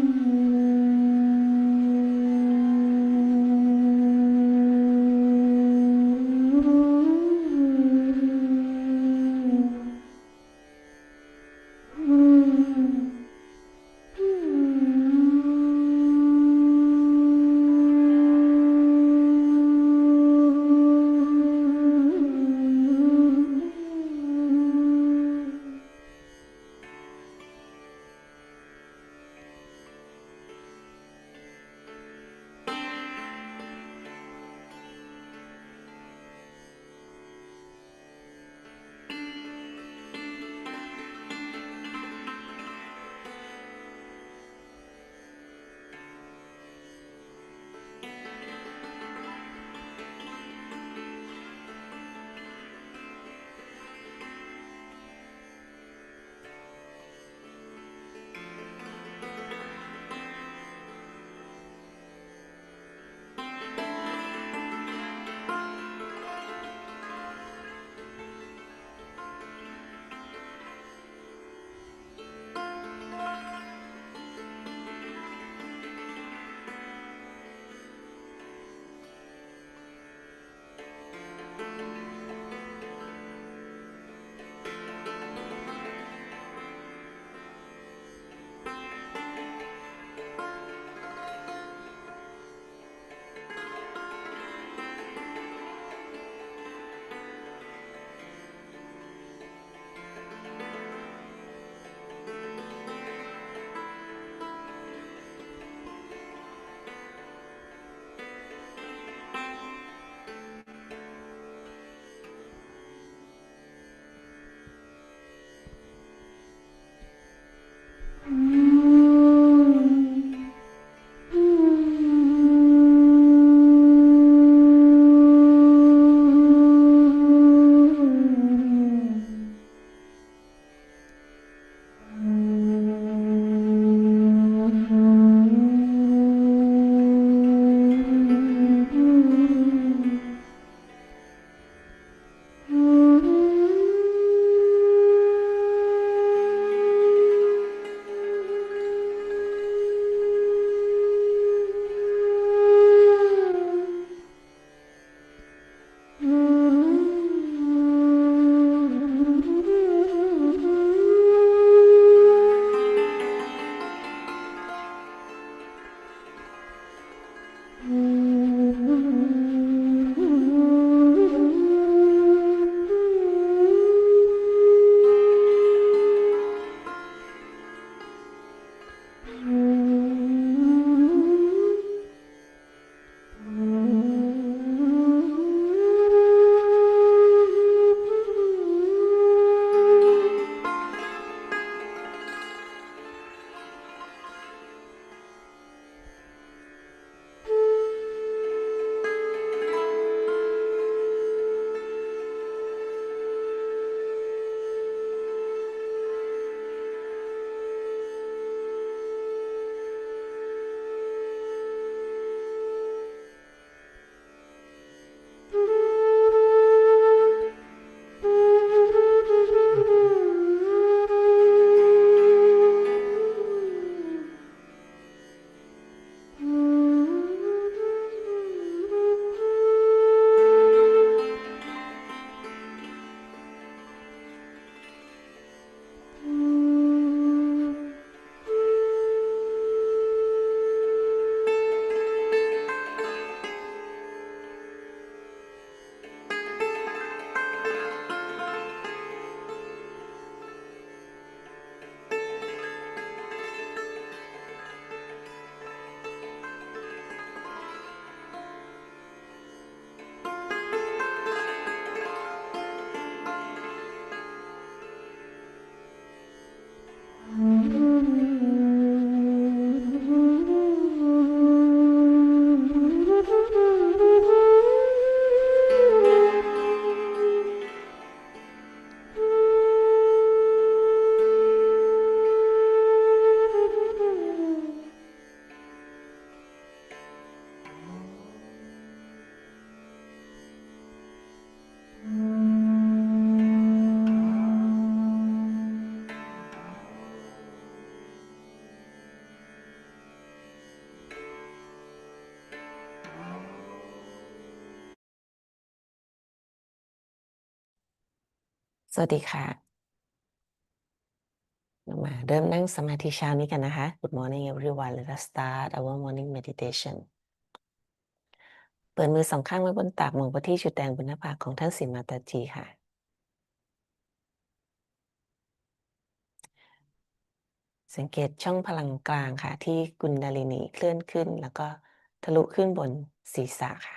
สวัสดีค่ะมาเริ่มนั่งสมาธิเช้านี้กันนะคะ Good morning everyone Let us start our morning meditation เปิดมือสองข้างไว้บนตักมองไปที่จุดแดงบนหน้าผากของท่านสีมาตาจีค่ะสังเกตช่องพลังกลางค่ะที่กุนดาลินีเคลื่อนขึ้นแล้วก็ทะลุขึ้นบนศีรษะค่ะ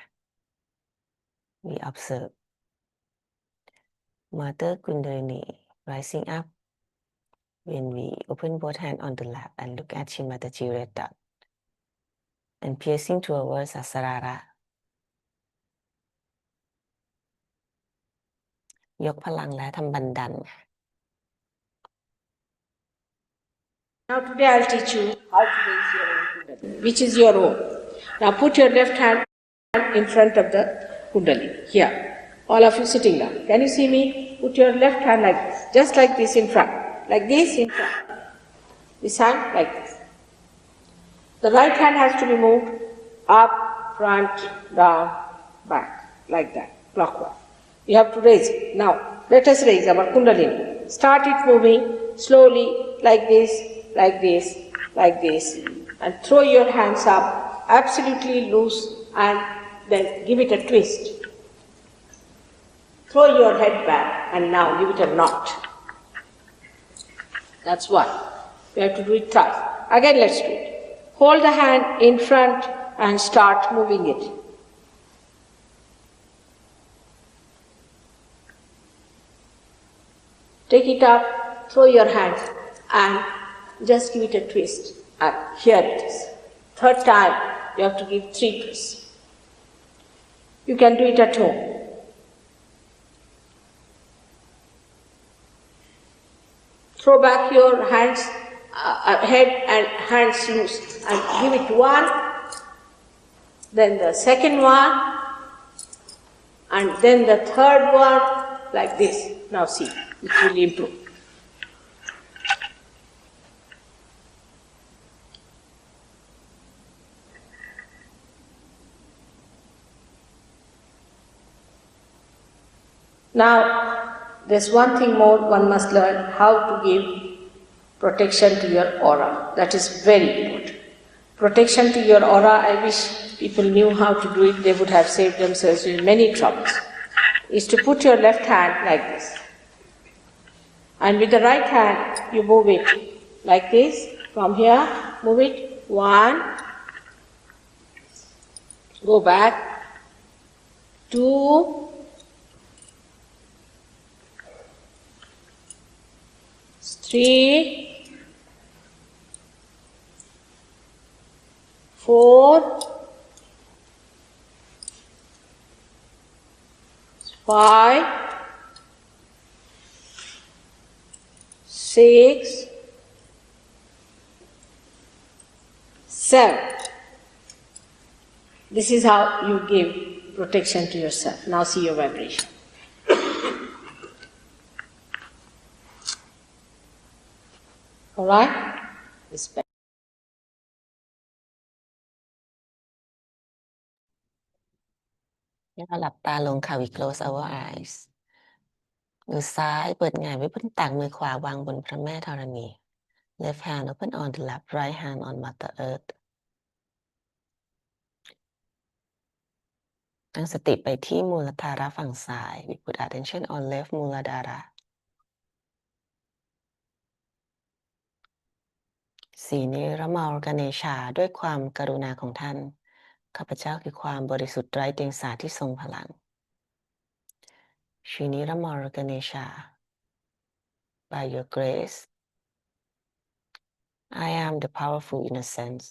We observe Mother Kundalini rising up when we open both hands on the lap and look at Shrimataji red dot and piercing towards Asarara ยกพลังและทำบันดัน Now today I'll teach you how to raise your own Kundalini, which is your own. Now put your left hand in front of the Kundalini, here. All of you sitting down. Can you see me? Put your left hand like this, just like this in front, like this in front. This hand like this. The right hand has to be moved up, front, down, back, like that, clockwise. You have to raise it. Now, let us raise our Kundalini. Start it moving slowly, like this, like this, like this, and throw your hands up, absolutely loose, and then give it a twist. Throw your head back, and now give it a knot. That's one. We have to do it twice. Again, let's do it. Hold the hand in front and start moving it. Take it up, throw your hands, and just give it a twist. And here it is. Third time, you have to give 3 twists. You can do it at home. Throw back your hands, head and hands loose, and give it one, then the second one, and then the third one, like this. Now see, it will improve. Now, there's one thing more one must learn, how to give protection to your aura. That is very important. Protection to your aura, I wish people knew how to do it, they would have saved themselves in many troubles. Is to put your left hand like this. And with the right hand, you move it like this. From here, move it. 1. Go back. 2. 3, 4, 5, 6, 7. This is how you give protection to yourself. Now see your vibration. All right? Respect. เราหลับตาลงค่ะ We close our eyes มือซ้ายเปิดหงายไว้บนตักมือขวาวางบนพระแม่ธรณี Left hand open on the lap right hand on Mother Earth ตั้งสติไปที่มูลธาระฝั่งซ้าย We put attention on left มูลธาระสีนี้ระมรกเนชาด้วยความกรุณาของท่านข้าพเจ้าคือความบริสุทธิ์ไร้เดียงสาที่ทรงพลังชีนิรมรกเนชา By your grace I am the powerful innocence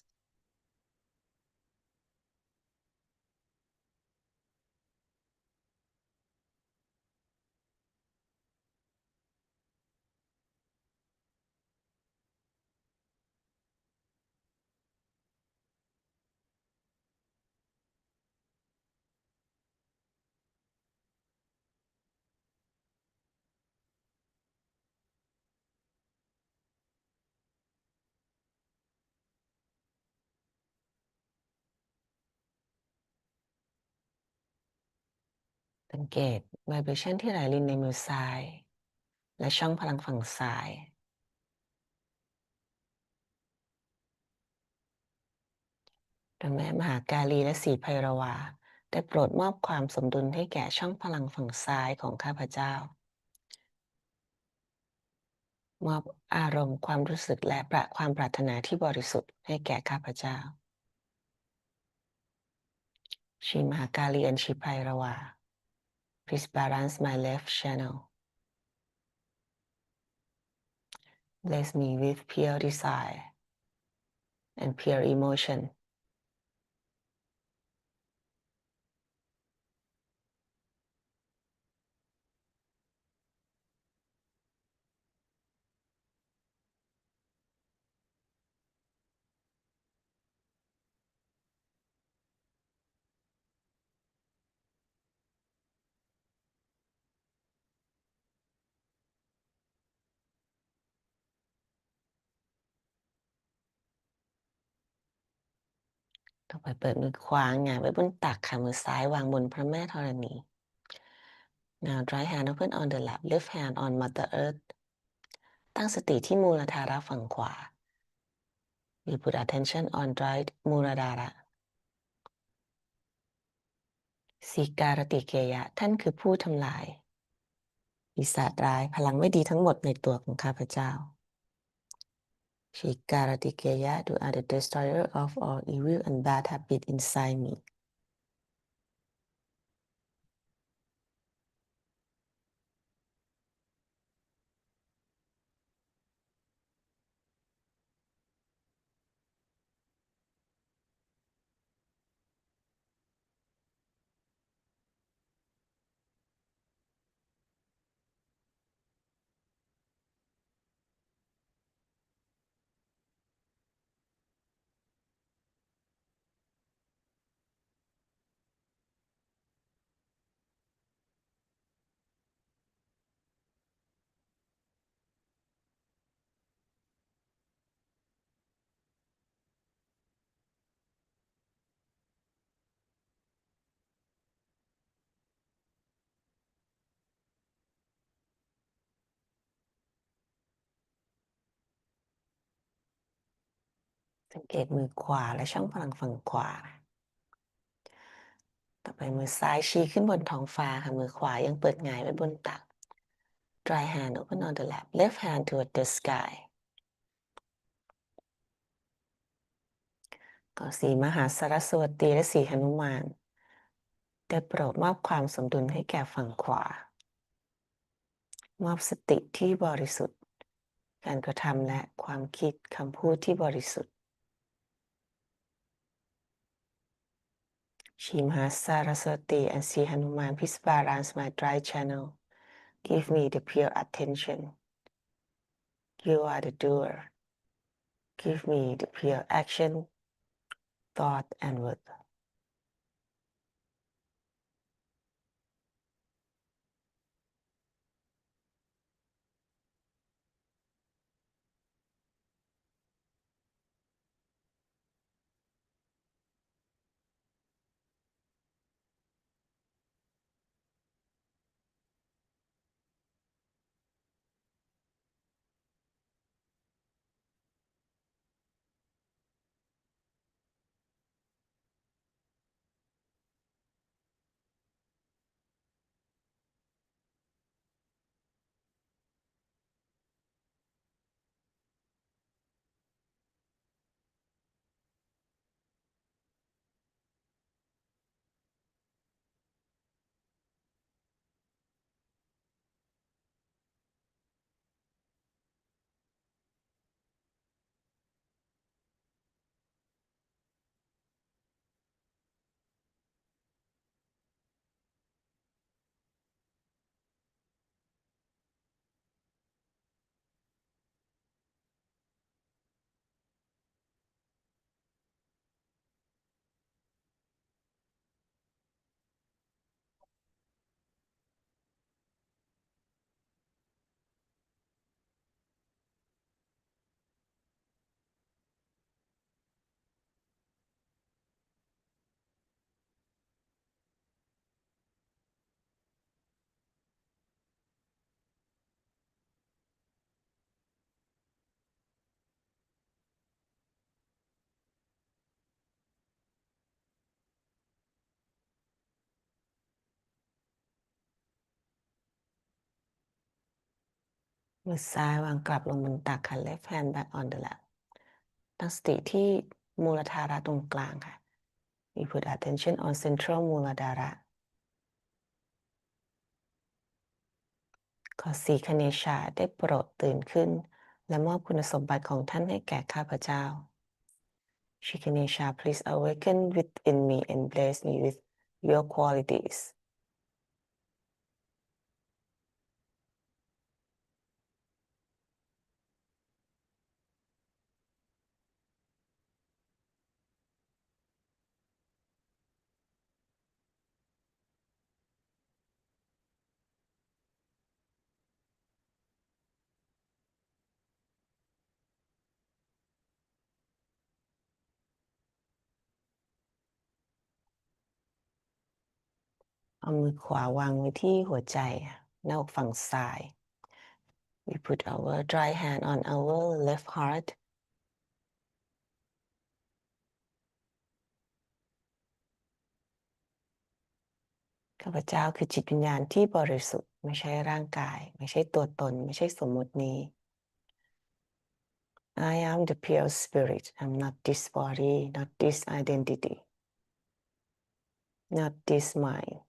สังเกต vibration ที่ไหลลินในมือซ้าย และช่องพลังฝั่งซ้ายพระแม่มหากาลีและศรีไพรวาได้โปรดมอบความสมดุลให้แก่ช่องพลังฝั่งซ้ายของข้าพเจ้ามอบอารมณ์ความรู้สึกและความปรารถนาที่บริสุทธิ์ให้แก่ข้าพเจ้าชีมหากาลีและศรีไพรวา Please balance my left channel. Bless me with pure desire and pure emotion.ต่อไปเปิดมือขวาหงายไว้บนตักค่ะมือซ้ายวางบนพระแม่ธรณี Now right hand open on the lap, left hand on Mother Earth. ตั้งสติที่มูลธาระฝั่งขวา We put attention on right มูลธาระสีการติเกยะท่านคือผู้ทำลายปีศาจร้ายพลังไม่ดีทั้งหมดในตัวของข้าพเจ้า Shikaratikeya, you are the destroyer of all evil and bad habit inside me. สังเกตมือขวาและช่องพลังฝั่งขวา ต่อไปมือซ้ายชี้ขึ้นบนท้องฟ้าค่ะมือขวายังเปิดหงายไว้บนตัก Right hand open on the lap, left hand toward the sky. ก็สีมหาสรสวตีและสีหนุมานได้โปรดมอบความสมดุลให้แก่ฝั่งขวามอบสติที่บริสุทธิ์การกระทำและความคิดคำพูดที่บริสุทธิ์ชีมหาสารสวตี and สีหนุมาน Please balance my dry channel. Give me the pure attention. You are the doer. Give me the pure action, thought, and word. มือซ้ายวางกลับลงบนตักค่ะ left hand back on the lap ตั้งสติที่มูลธาระตรงกลางค่ะ we put attention on central มูลธาระขอสีคเนชาได้โปรดตื่นขึ้นและมอบคุณสมบัติของท่านให้แก่ข้าพเจ้า Shri Ganesha, please awaken within me and bless me with your qualities. เอามือขวาวางไว้ที่หัวใจหน้าอกฝั่งซ้าย We put our right hand on our left heart. ข้าพเจ้าคือจิตวิญญาณที่บริสุทธิ์ไม่ใช่ร่างกายไม่ใช่ตัวตนไม่ใช่สมมตินี้ I am the pure spirit. I'm not this body, not this identity, not this mind.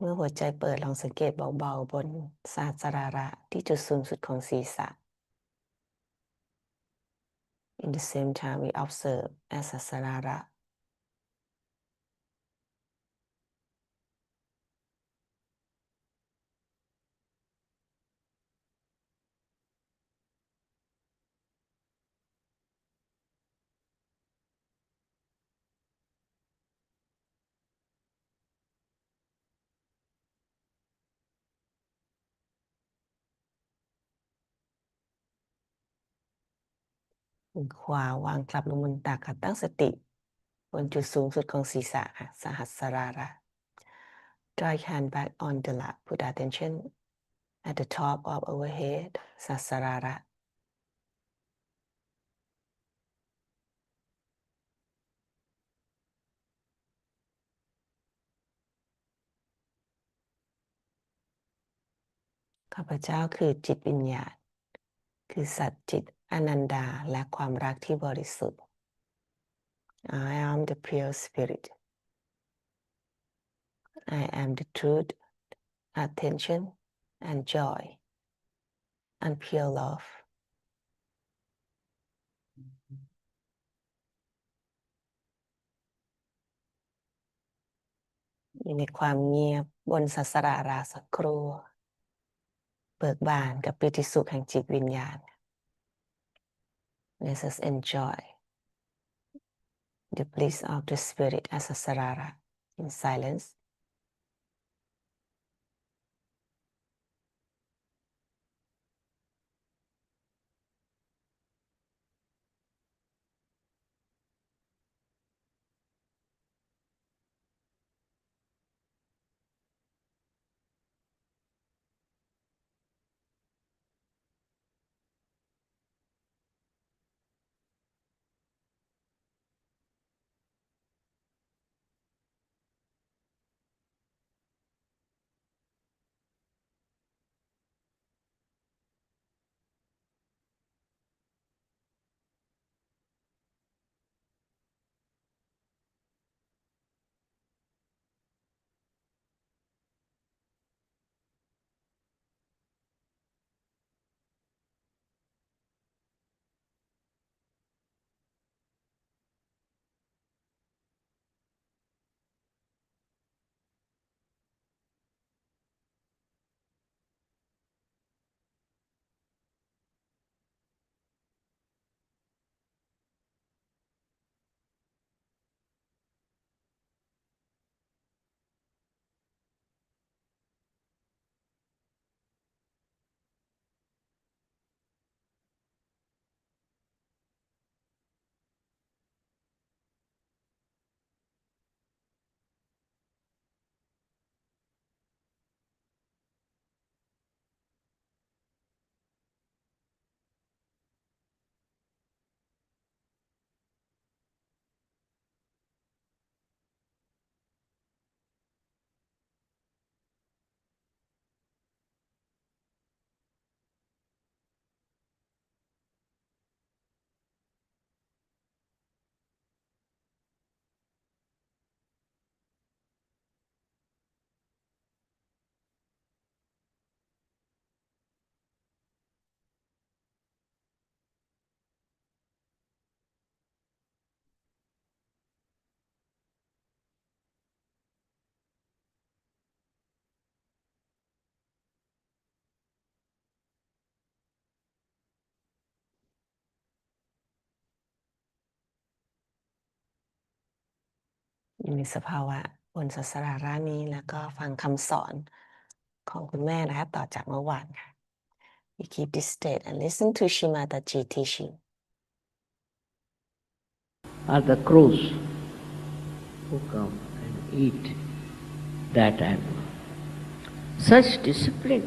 เมื่อหัวใจเปิดลองสังเกตเบาๆบนศาสราระที่จุดสูงสุดของศีรษะ In the same time we observe อาสสราระมือขวาวางกลับลงบนตักค่ะตั้งสติบนจุดสูงสุดของศีรษะค่ะสหัสราระ Right hand back on the lap. Put attention at the top of our head สหัสราระข้าพเจ้าคือจิตวิญญาณคือสัตว์จิตอนันดาและความรักที่บริสุทธิ์ I am the pure spirit. I am the truth, attention, and joy, and pure love. อยู่ในความเงียบบนสัสราราสักครู่เบิกบานกับปิติสุขแห่งจิตวิญญาณ Let us enjoy the bliss of the spirit as a sarara in silence. อยู่ในสภาวะบนศาสนาร่างนี้แล้วก็ฟังคำสอนของคุณแม่นะคะต่อจากเมื่อวานค่ะ You keep this state and listen to Shrimataji teaching. Are the crows who come and eat that animal. Such discipline,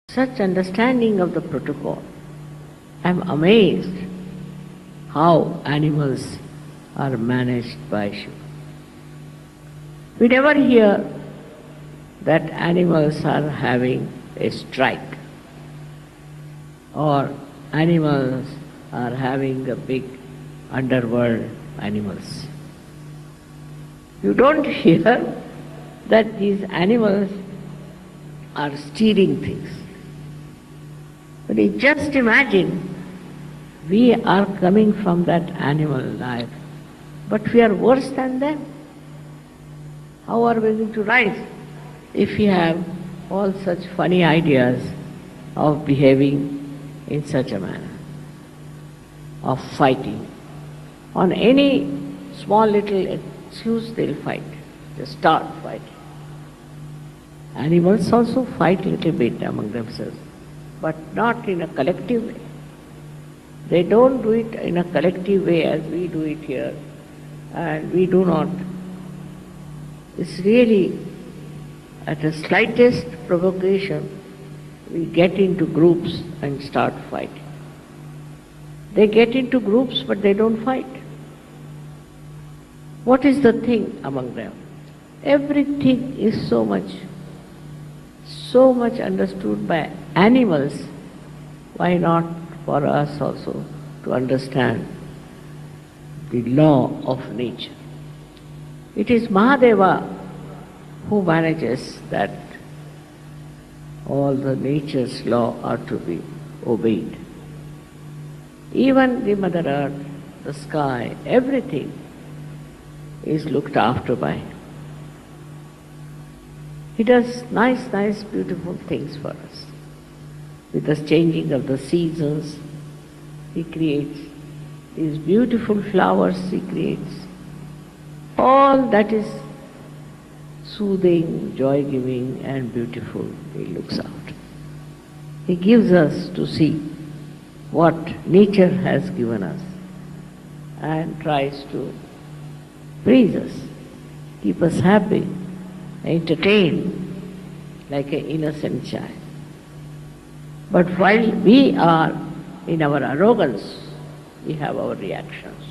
such understanding of the protocol. I'm amazed how animals are managed by Shri. We never hear that animals are having a strike or animals are having a big underworld animals. You don't hear that these animals are stealing things. But you just imagine, we are coming from that animal life, but we are worse than them. How are we going to rise if we have all such funny ideas of behaving in such a manner, of fighting? On any small little excuse they'll fight, just start fighting. Animals also fight a little bit among themselves, but not in a collective way. They don't do it in a collective way as we do it here, and we do not. It's really at the slightest provocation we get into groups and start fighting. They get into groups but they don't fight. What is the thing among them? Everything is so much understood by animals. Why not for us also to understand the law of nature? It is Mahadeva who manages that all the nature's law are to be obeyed. Even the Mother Earth, the sky, everything is looked after by Him. He does nice, beautiful things for us. With the changing of the seasons, He creates these beautiful flowers, He creates. All that is soothing, joy-giving and beautiful, He looks after. He gives us to see what nature has given us and tries to please us, keep us happy, entertain like an innocent child. But while we are in our arrogance, we have our reactions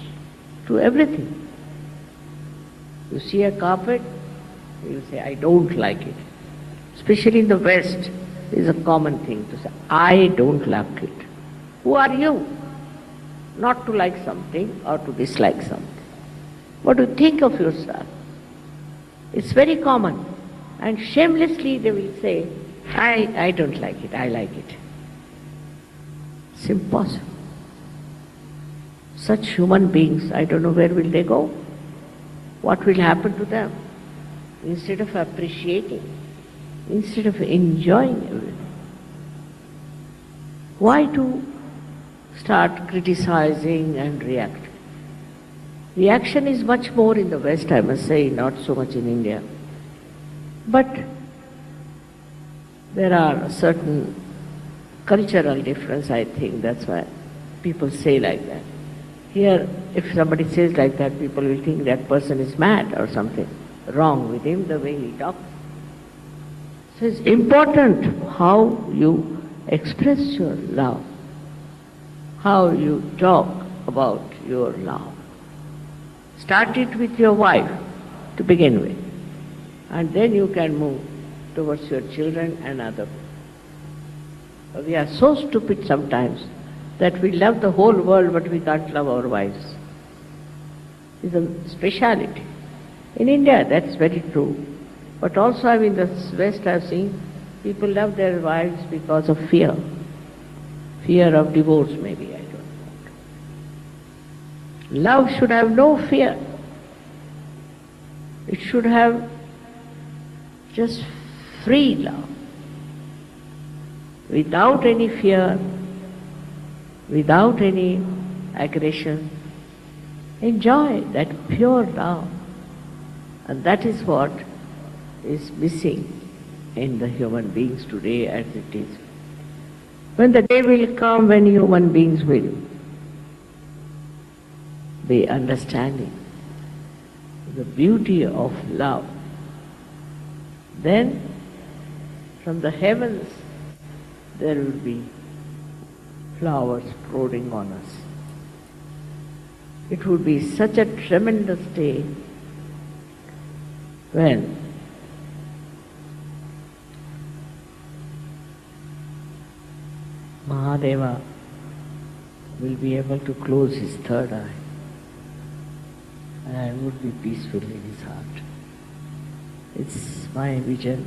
to everything. You see a carpet, you say, I don't like it. Especially in the West, it is a common thing to say, I don't like it. Who are you not to like something or to dislike something? What do you think of yourself? It's very common. And shamelessly they will say, I don't like it, I like it. It's impossible. Such human beings, I don't know where will they go? What will happen to them? Instead of appreciating, instead of enjoying everything. Why to start criticizing and reacting? Reaction is much more in the West, I must say, not so much in India. But there are certain cultural difference, I think, that's why people say like that. Here, if somebody says like that, people will think that person is mad or something wrong with him, the way he talks. So it's important how you express your love, how you talk about your love. Start it with your wife to begin with, and then you can move towards your children and other. We are so stupid sometimes that we love the whole world but we can't love our wives. It's a speciality. In India that's very true. But also in the West I've seen people love their wives because of fear. Fear of divorce maybe, I don't know. Love should have no fear. It should have just free love. Without any fear, without any aggression, enjoy that pure love. And that is what is missing in the human beings today as it is. When the day will come when human beings will be understanding the beauty of love, then from the heavens there will be flowers pouring on us. It would be such a tremendous day when Mahadeva will be able to close his third eye and would be peaceful in his heart. It's my vision.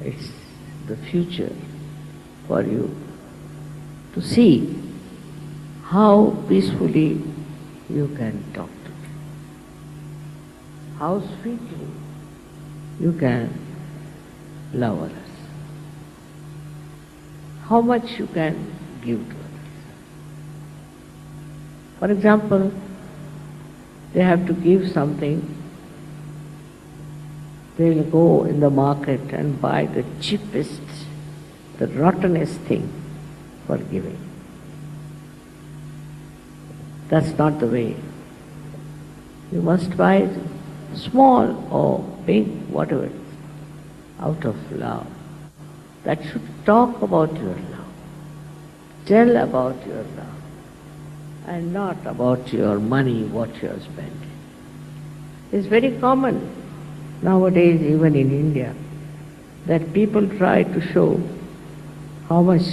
It's the future for you to see how peacefully you can talk to me, how sweetly you can love others, how much you can give to others. For example, they have to give something, they'll go in the market and buy the cheapest, the rottenest thing for giving. That's not the way. You must buy small or big, whatever, out of love. That should talk about your love, tell about your love, and not about your money, what you are spending. It's very common nowadays, even in India, that people try to show how much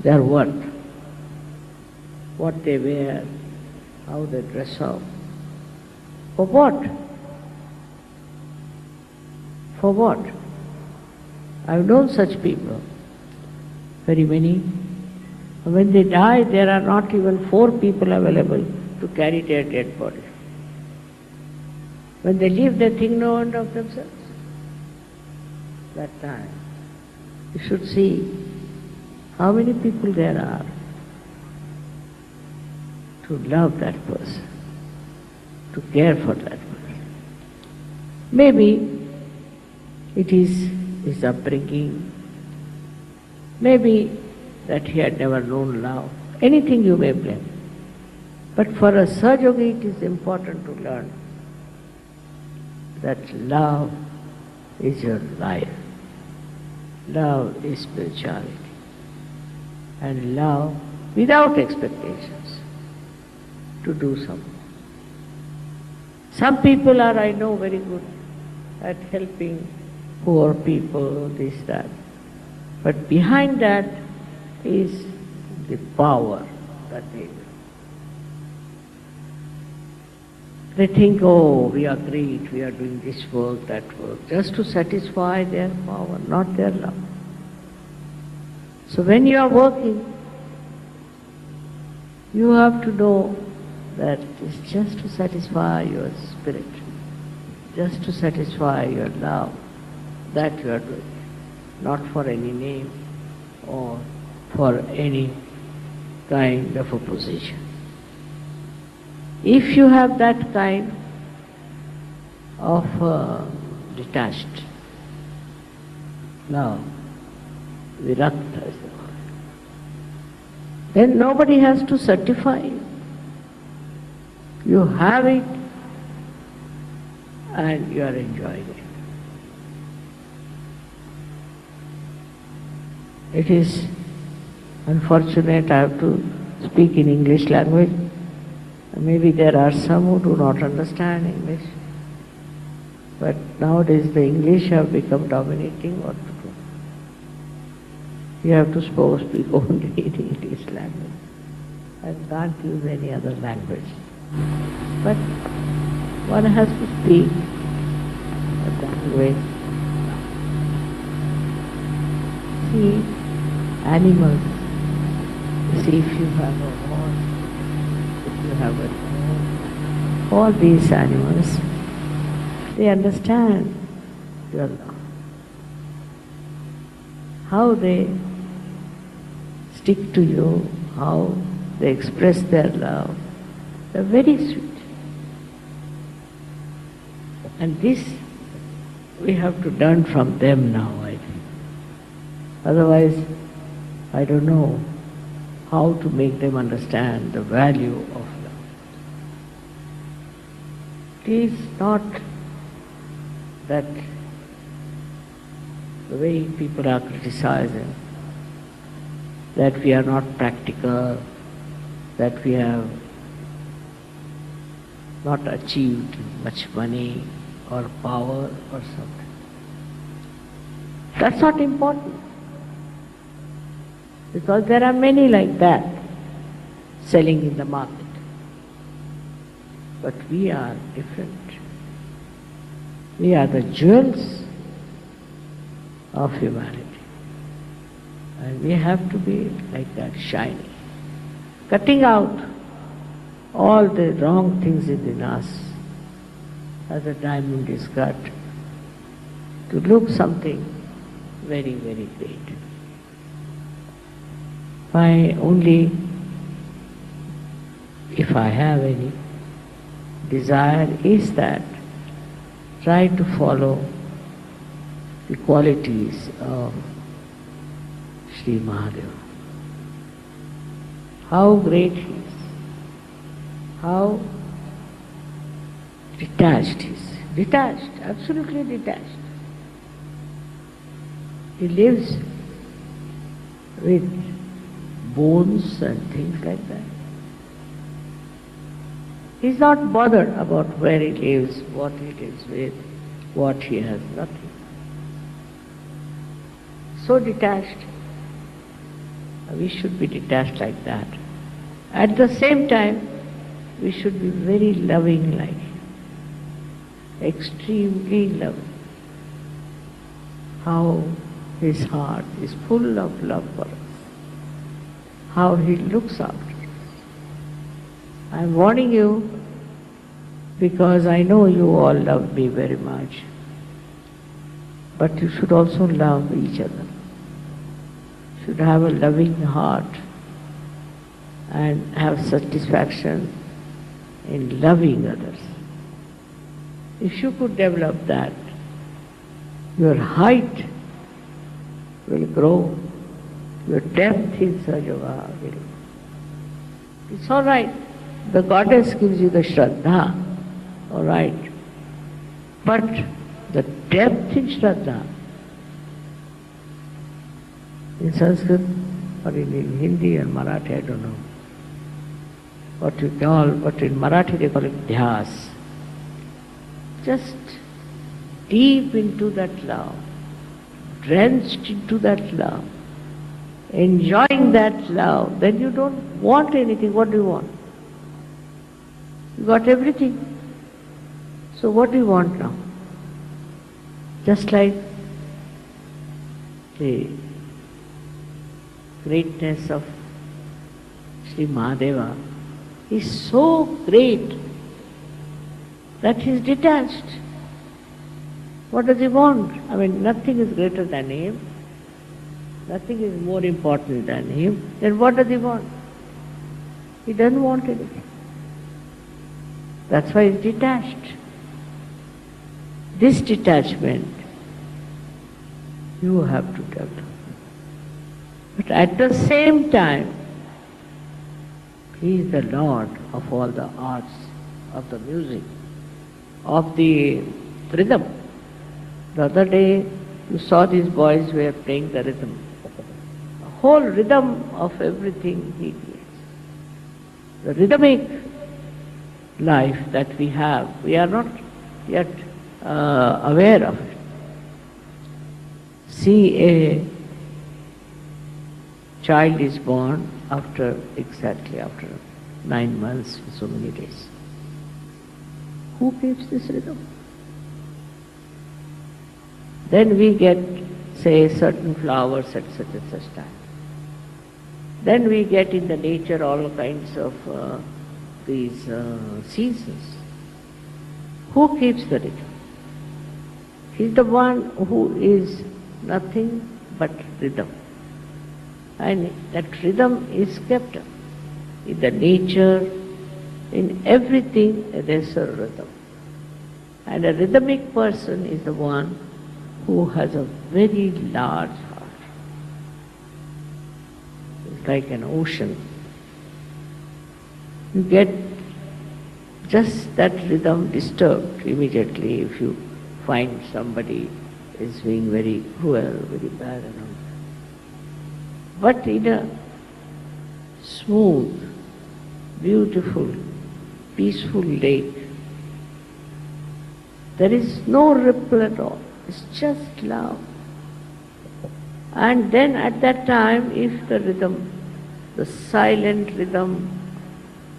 they are worth, what they wear, how they dress up. For what? For what? I've known such people, very many. When they die, there are not even 4 people available to carry their dead body. When they live, they think no one of themselves. That time, you should see how many people there are to love that person, to care for that person. Maybe it is his upbringing, maybe that he had never known love, anything you may blame. But for a Sahaja-yogi, it is important to learn that love is your life, love is spirituality, and love without expectations to do something. Some people are, I know, very good at helping poor people, this, that. But behind that is the power that they do. They think, oh, we are great, we are doing this work, that work, just to satisfy their power, not their love. So when you are working, you have to know that it's just to satisfy your spirit, just to satisfy your love, that you are doing, not for any name or for any kind of a position. If you have that kind of detached love, virakta is the word, then nobody has to certify you. You have it and you are enjoying it. It is unfortunate I have to speak in English language. Maybe there are some who do not understand English. But nowadays the English have become dominating. What to do? You have to speak only in English language and can't use any other language. But one has to speak a language. See, animals, see if you have a horse, if you have a dog, all these animals, they understand your love. How they stick to you, how they express their love, They're very sweet. And this we have to learn from them now, I think. Otherwise, I don't know how to make them understand the value of love. It is not that the way people are criticizing, that we are not practical, that we have not achieved much money or power or something. That's not important. Because there are many like that selling in the market. But we are different. We are the jewels of humanity. And we have to be like that, shiny. Cutting out all the wrong things within us as a diamond is cut to look something very, very great. If I have any desire, is that try to follow the qualities of Shri Mahadeva. How great he is, how detached he is. Detached, absolutely detached. He lives with bones and things like that. He's not bothered about where he lives, what he lives with, what he has, nothing. So detached. We should be detached like that. At the same time, we should be very loving like him. Extremely loving. How his heart is full of love for us. How he looks after us. I am warning you because I know you all love me very much. But you should also love each other. Should have a loving heart and have satisfaction in loving others. If you could develop that, your height will grow, your depth in Sahaja Yoga will. It's all right. The goddess gives you the Shraddha, all right. But the depth in Shraddha, in Sanskrit or in Hindi and Marathi, I don't know what you call, but in Marathi they call it dhyas. Just deep into that love, drenched into that love, enjoying that love, then you don't want anything. What do you want? You got everything. So what do you want now? Just like the greatness of Shri Mahadeva is so great that he is detached. What does he want? I mean, nothing is greater than him. Nothing is more important than him. Then what does he want? He doesn't want anything. That's why he is detached. This detachment you have to develop. But at the same time, he is the Lord of all the arts, of the music, of the rhythm. The other day you saw these boys were playing the rhythm. The whole rhythm of everything he creates. The rhythmic life that we have, we are not yet aware of it. See, a child is born exactly after 9 months, so many days. Who keeps this rhythm? Then we get, say, certain flowers at such and such time. Then we get in the nature all kinds of these seasons. Who keeps the rhythm? He's the one who is nothing but rhythm. And that rhythm is kept up in the nature In everything there's a rhythm. And a rhythmic person is the one who has a very large heart. It's like an ocean. You get just that rhythm disturbed immediately if you find somebody is being very cruel, very bad and all. But in a smooth, beautiful, peaceful lake, there is no ripple at all. It's just love. And then at that time, if the rhythm, the silent rhythm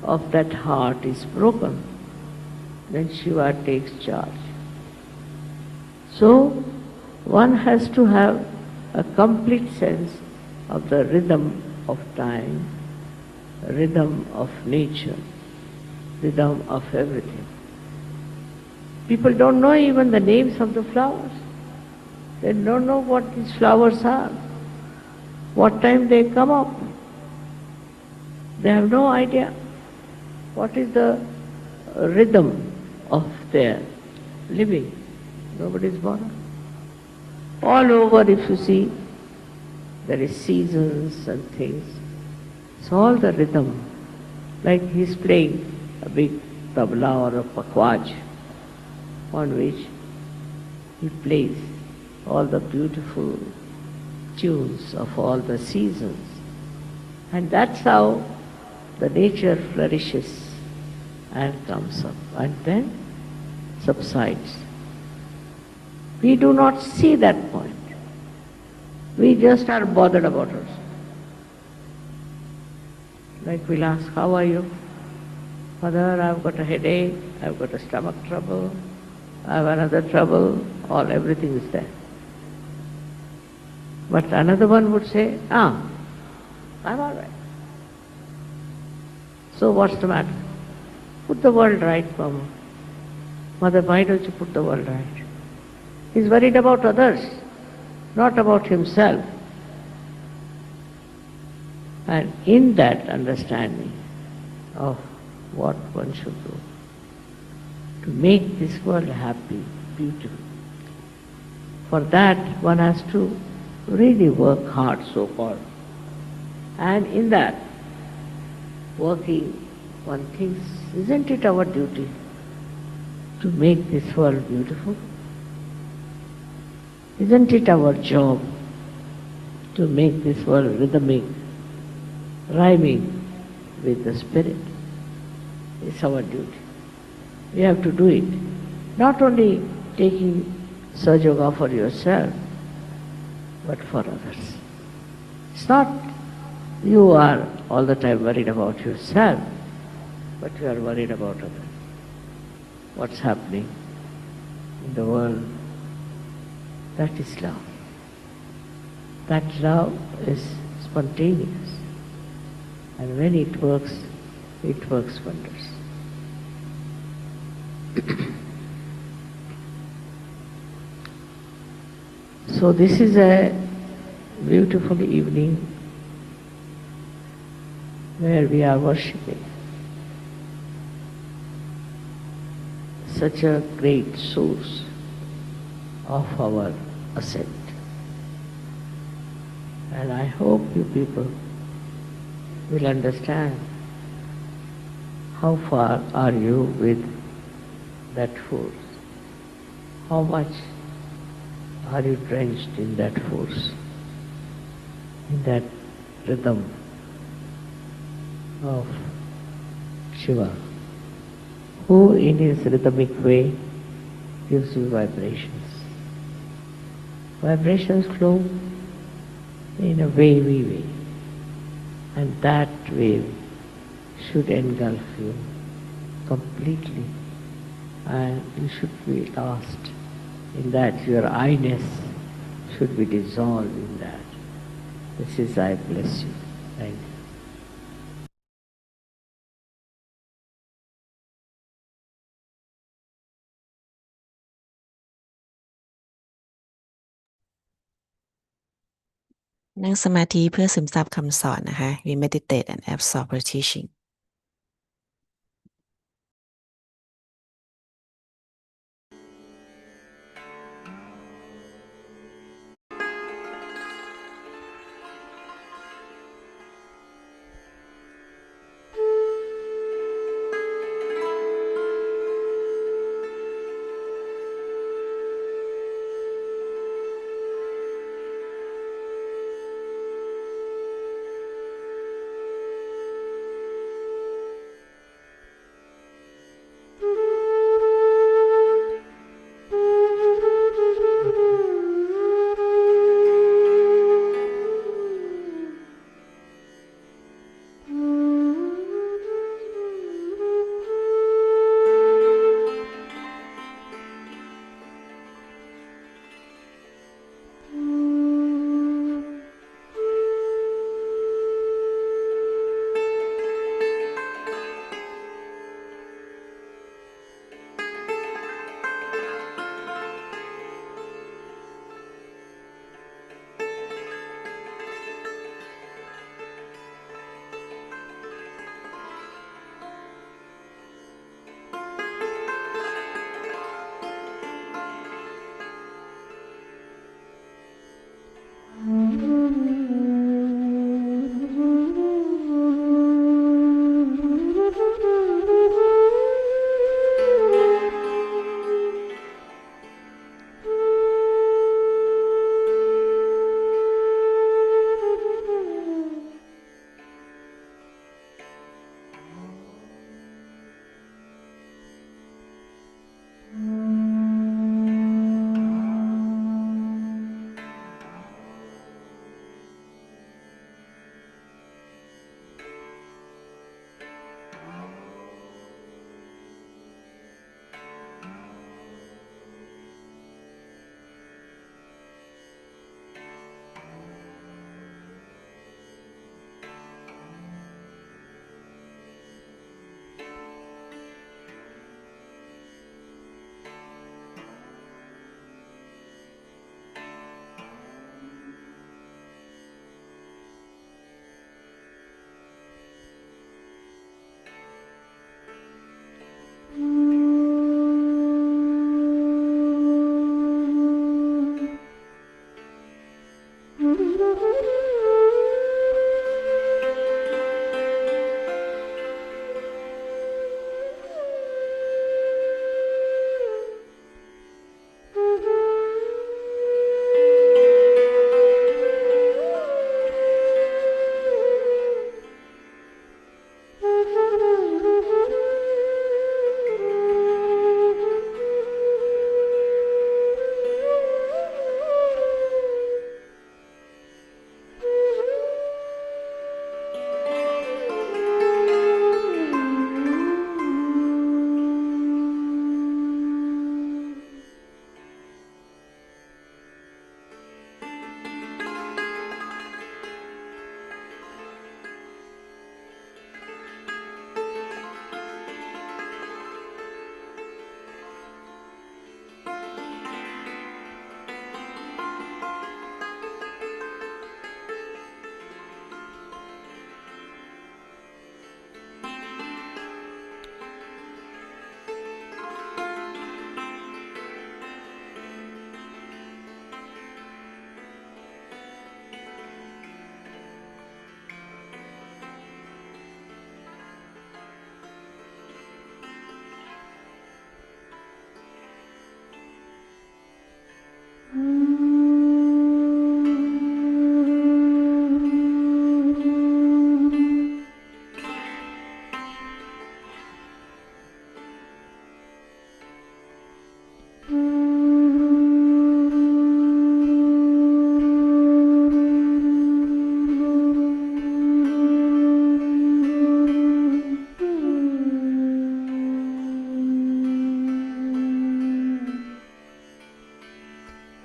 of that heart is broken, then Shiva takes charge. So, one has to have a complete sense of the rhythm of time, rhythm of nature, rhythm of everything. People don't know even the names of the flowers. They don't know what these flowers are, what time they come up. They have no idea what is the rhythm of their living. Nobody's bothered. All over, if you see, there is seasons and things. It's all the rhythm. Like he's playing a big tabla or a pakwaj on which he plays all the beautiful tunes of all the seasons. And that's how the nature flourishes and comes up and then subsides. We do not see that point. We just are bothered about us. Like we'll ask, how are you? Mother, I've got a headache, I've got a stomach trouble, I have another trouble, everything is there. But another one would say, I'm all right. So what's the matter? Put the world right, Mama. Mother, why don't you put the world right? He's worried about others, not about himself. And in that understanding of what one should do, to make this world happy, beautiful, for that one has to really work hard, so-called. And in that working, one thinks, isn't it our duty to make this world beautiful? Isn't it our job to make this world rhythmic, rhyming with the spirit? It's our duty. We have to do it. Not only taking Sahaja Yoga for yourself, but for others. It's not you are all the time worried about yourself, but you are worried about others. What's happening in the world? That is love. That love is spontaneous. And when it works wonders. So this is a beautiful evening where we are worshipping such a great source of our ascent. And I hope you people will understand how far are you with that force, how much are you drenched in that force, in that rhythm of Shiva, who in his rhythmic way gives you vibrations. Vibrations flow in a wavy way, and that wave should engulf you completely, and you should be lost in that. Your I-ness should be dissolved in that. This is I bless you. Thank you.นั่งสมาธิเพื่อซึมซับคำสอนนะคะ We meditate and absorb the teaching.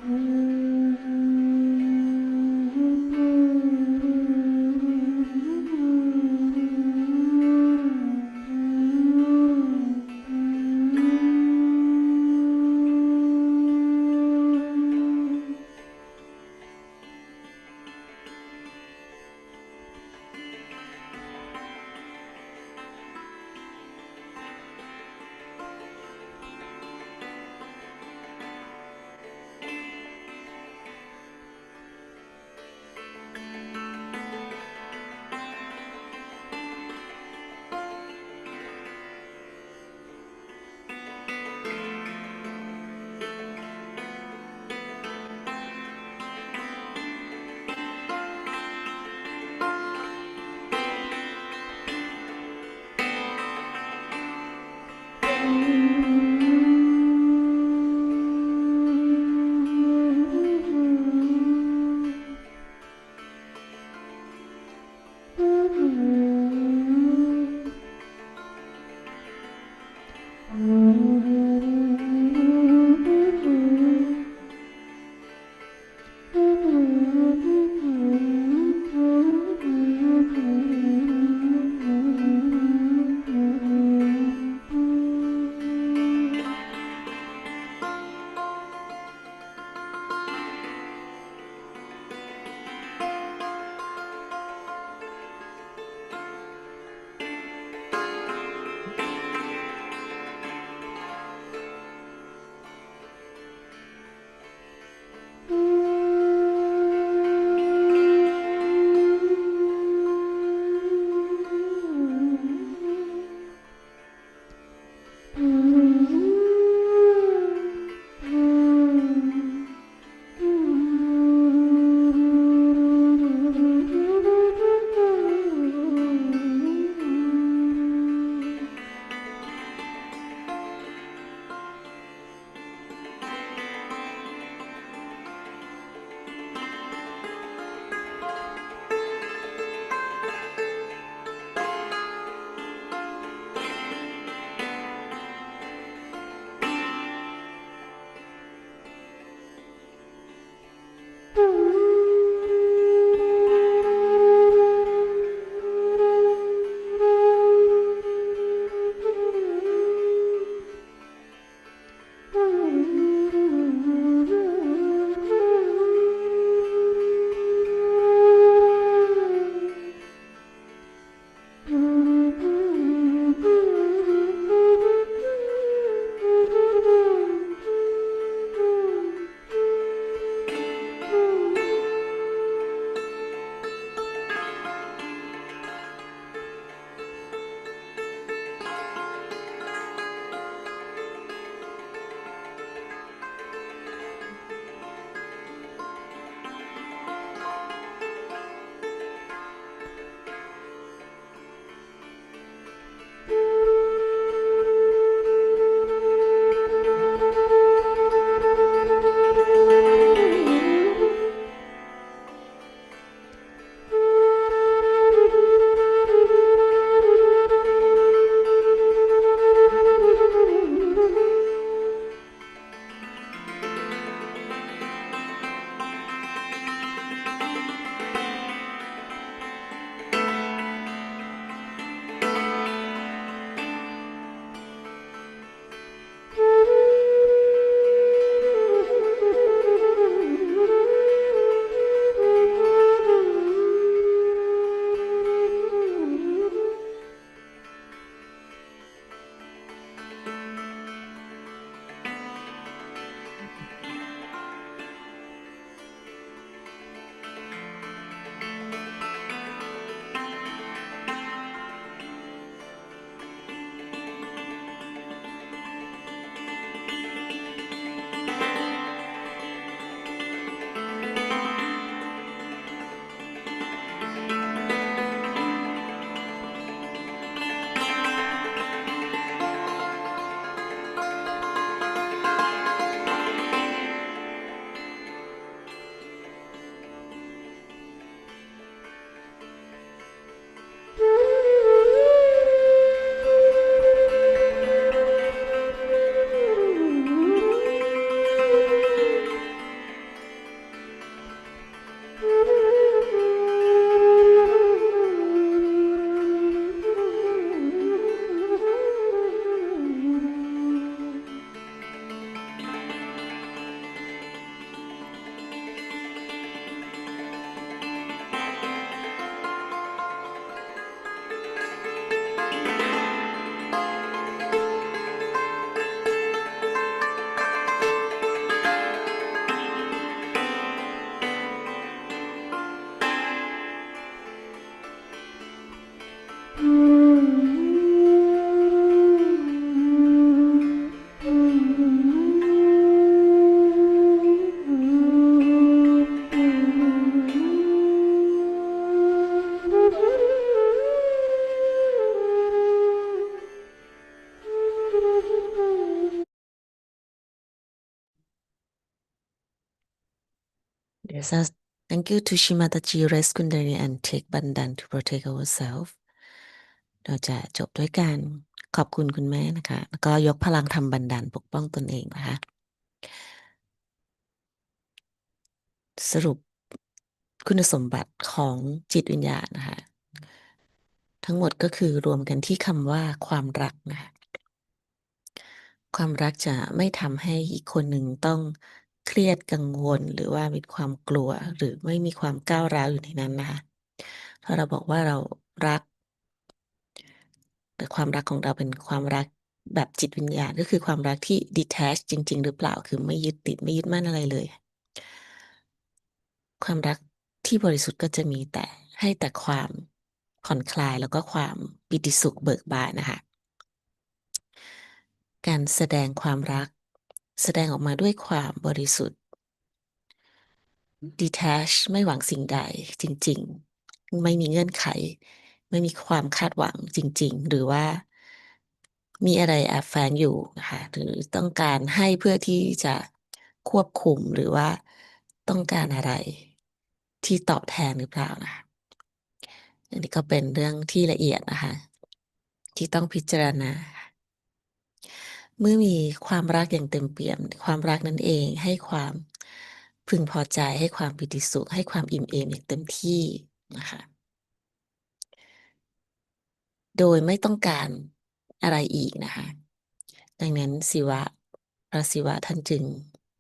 อ Yes, thank you to Shimataji Rest Kundalini and take Bandan to protect ourselves เราจะจบด้วยการขอบคุณคุณแม่นะคะแล้วก็ยกพลังทำบันดาลปกป้องตนเองนะคะ สรุปคุณสมบัติของจิตวิญญาณนะคะ ทั้งหมดก็คือรวมกันที่คำว่าความรักนะคะ ความรักจะไม่ทำให้อีกคนหนึ่งต้องเครียดกังวลหรือว่ามีความกลัวหรือไม่มีความก้าวร้าวอยู่ในนั้นนะคะถ้าเราบอกว่าเรารัก แต่ความรักของเราเป็นความรักแบบจิตวิญญาณก็คือความรักที่ detach จริงๆหรือเปล่าคือไม่ยึดติดไม่ยึดมั่นอะไรเลย ความรักที่บริสุทธิ์ก็จะมีแต่ให้แต่ความผ่อนคลายแล้วก็ความปิติสุขเบิกบานนะคะ การแสดงความรักแสดงออกมาด้วยความบริสุทธิ์ detach ไม่หวังสิ่งใดจริงๆไม่มีเงื่อนไขไม่มีความคาดหวังจริงๆหรือว่ามีอะไรแอบแฝงอยู่นะคะหรือต้องการให้เพื่อที่จะควบคุมหรือว่าต้องการอะไรที่ตอบแทนหรือเปล่านะคะอันนี้ก็เป็นเรื่องที่ละเอียดนะคะที่ต้องพิจารณาเมื่อมีความรักอย่างเต็มเปี่ยมความรักนั่นเองให้ความพึงพอใจให้ความปิติสุขให้ความอิ่มเอมอย่างเต็มที่นะคะโดยไม่ต้องการอะไรอีกนะคะดังนั้นพระศิวะท่านจึง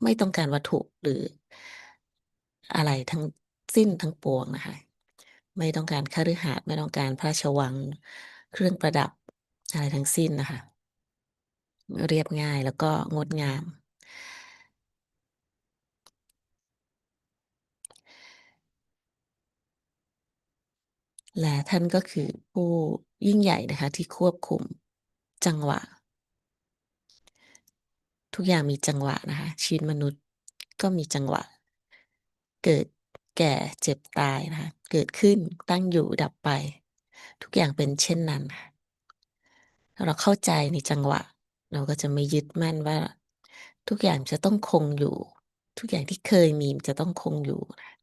ไม่ต้องการวัตถุหรืออะไรทั้งสิ้นทั้งปวงนะคะไม่ต้องการคฤหาสน์ไม่ต้องการพระราชวังเครื่องประดับอะไรทั้งสิ้นนะคะเรียบง่ายแล้วก็งดงาม และท่านก็คือผู้ยิ่งใหญ่นะคะที่ควบคุมจังหวะ ทุกอย่างมีจังหวะนะคะชีวิตมนุษย์ก็มีจังหวะ เกิดแก่เจ็บตายนะคะเกิดขึ้นตั้งอยู่ดับไป ทุกอย่างเป็นเช่นนั้นค่ะถ้าเราเข้าใจในจังหวะ เราก็จะไม่ยึดมั่นว่า ทุกอย่างจะต้องคงอยู่ ทุกอย่างที่เคยมีจะต้องคงอยู่นะ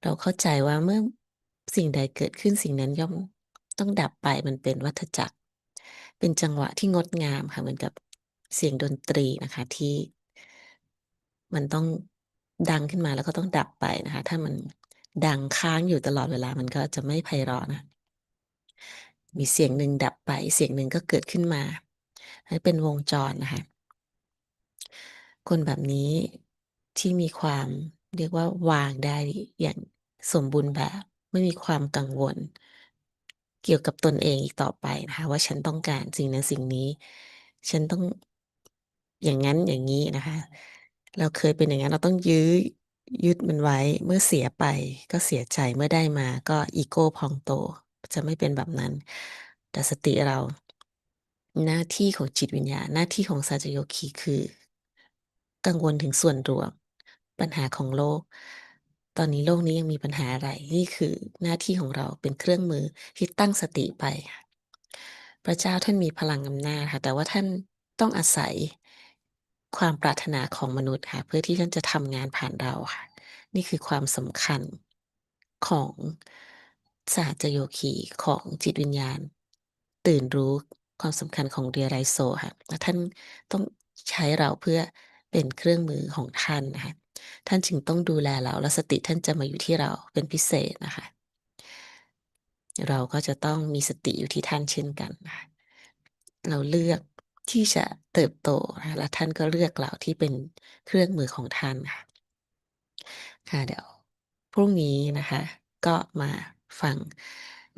เราเข้าใจว่าเมื่อสิ่งใดเกิดขึ้นสิ่งนั้นย่อมต้องดับไปมันเป็นวัฏจักร เป็นจังหวะที่งดงามค่ะเหมือนกับเสียงดนตรีนะคะที่มันต้องดังขึ้นมาแล้วก็ต้องดับไปนะคะถ้ามันดังค้างอยู่ตลอดเวลามันก็จะไม่ไพเราะนะมีเสียงหนึ่งดับไปเสียงหนึ่งก็เกิดขึ้นมาให้เป็นวงจรนะคะคนแบบนี้ที่มีความเรียกว่าวางได้อย่างสมบูรณ์แบบไม่มีความกังวลเกี่ยวกับตนเองอีกต่อไปนะคะว่าฉันต้องการสิ่งนั้นสิ่งนี้ ฉันต้องอย่างนั้นอย่างนี้นะคะ เราเคยเป็นอย่างนั้นเราต้องยึดมันไว้เมื่อเสียไปก็เสียใจเมื่อได้มาก็อีโก้พองโตจะไม่เป็นแบบนั้น แต่สติเราหน้าที่ของจิตวิญญาณหน้าที่ของสัจจโยคีคือกังวลถึงส่วนรวมปัญหาของโลก ตอนนี้โลกนี้ยังมีปัญหาอะไรนี่คือหน้าที่ของเราเป็นเครื่องมือที่ตั้งสติไปค่ะพระเจ้าท่านมีพลังอำนาจค่ะแต่ว่าท่านต้องอาศัยความปรารถนาของมนุษย์ค่ะเพื่อที่ท่านจะทำงานผ่านเราค่ะนี่คือความสำคัญของสหจโยคีของจิตวิญญาณตื่นรู้ความสำคัญของเรียไรโซค่ะและท่านต้องใช้เราเพื่อเป็นเครื่องมือของท่านนะคะท่านจึงต้องดูแลเราและสติท่านจะมาอยู่ที่เราเป็นพิเศษนะคะเราก็จะต้องมีสติอยู่ที่ท่านเช่นกันนะคะเราเลือกที่จะเติบโตนะคะและท่านก็เลือกเราที่เป็นเครื่องมือของท่านค่ะค่ะเดี๋ยวพรุ่งนี้นะคะก็มาฟัง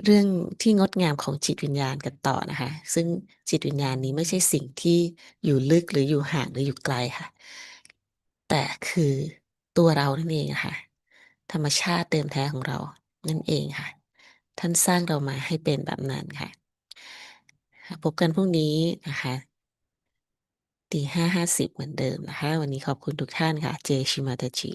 เรื่องที่งดงามของจิตวิญญาณกันต่อนะคะซึ่งจิตวิญญาณนี้ไม่ใช่สิ่งที่อยู่ลึกหรืออยู่ห่างหรืออยู่ไกลค่ะแต่คือตัวเรานั่นเองค่ะธรรมชาติเดิมแท้ของเรานั่นเองค่ะท่านสร้างเรามาให้เป็นแบบนั้นค่ะพบกันพรุ่งนี้นะคะตี 5:50เหมือนเดิมนะคะวันนี้ขอบคุณทุกท่านค่ะเจชิมาตาจิ